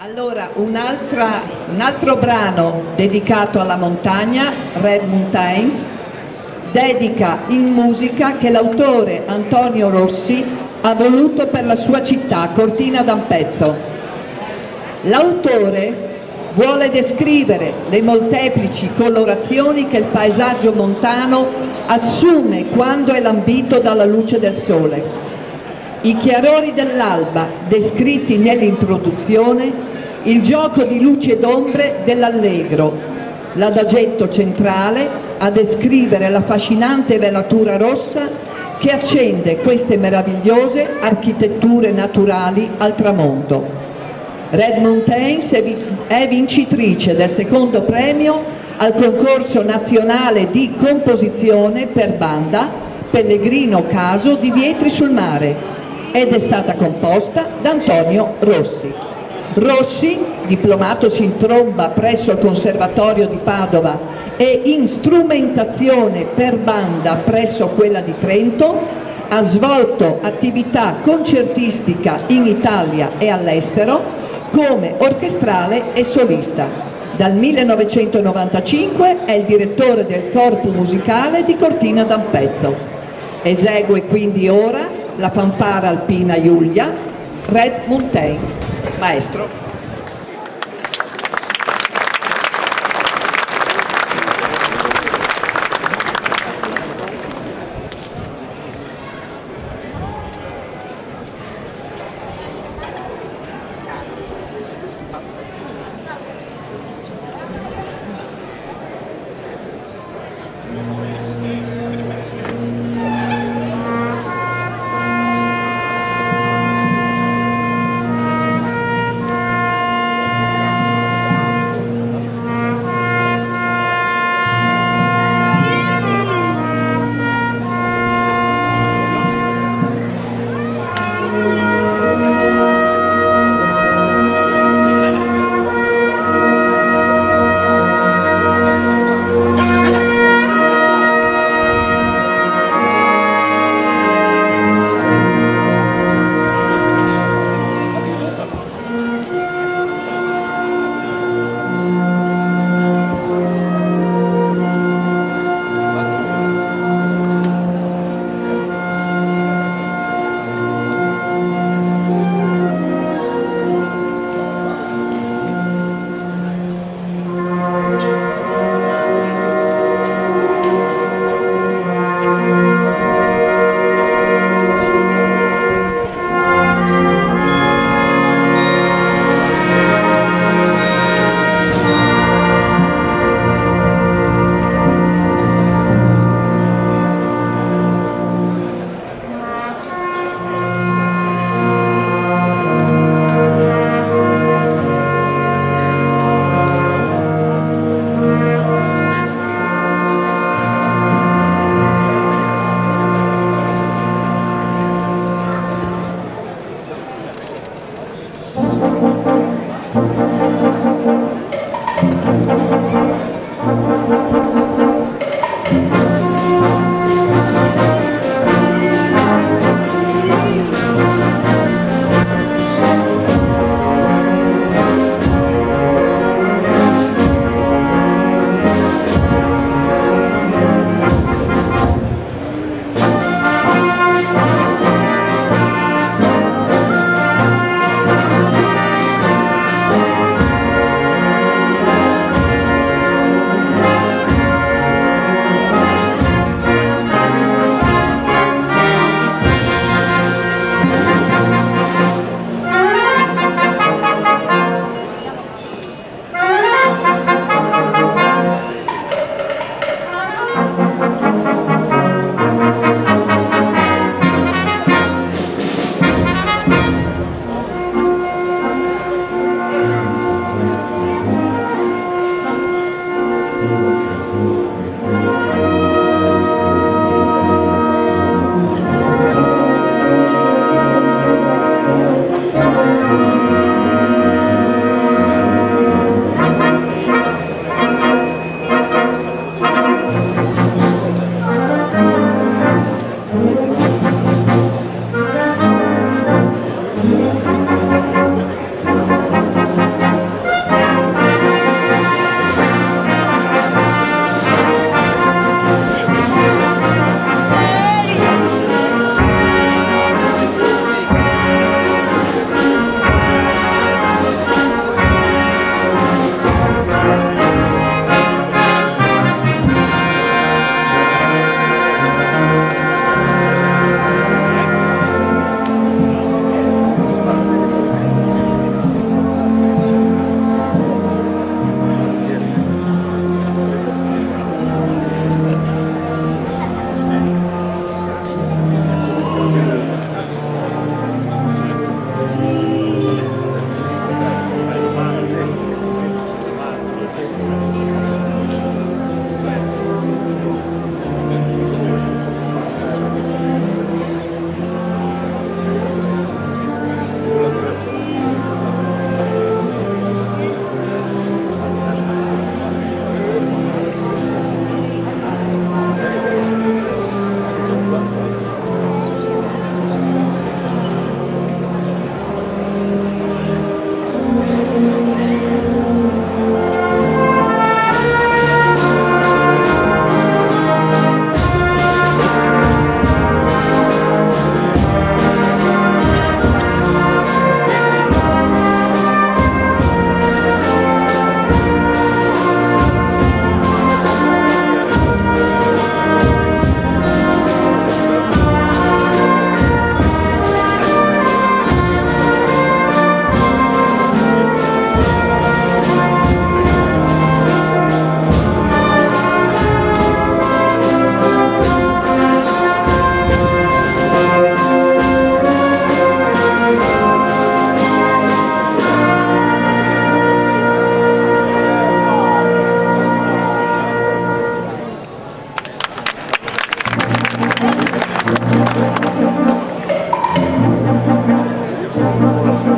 Allora, un altro brano dedicato alla montagna, Red Mountains, dedica in musica che l'autore Antonio Rossi ha voluto per la sua città, Cortina d'Ampezzo. L'autore vuole descrivere le molteplici colorazioni che il paesaggio montano assume quando è lambito dalla luce del sole. I chiarori dell'alba, descritti nell'introduzione, il gioco di luci ed ombre dell'allegro, l'adagetto centrale a descrivere l'affascinante velatura rossa che accende queste meravigliose architetture naturali al tramonto. Red Mountains è vincitrice del secondo premio al concorso nazionale di composizione per banda Pellegrino Caso di Vietri sul Mare ed è stata composta da Antonio Rossi. Rossi, diplomatosi in tromba presso il Conservatorio di Padova e in strumentazione per banda presso quella di Trento, ha svolto attività concertistica in Italia e all'estero come orchestrale e solista. Dal 1995 è il direttore del corpo musicale di Cortina d'Ampezzo. Esegue quindi ora la fanfara alpina Giulia, Red Mountains. Maestro. Grazie.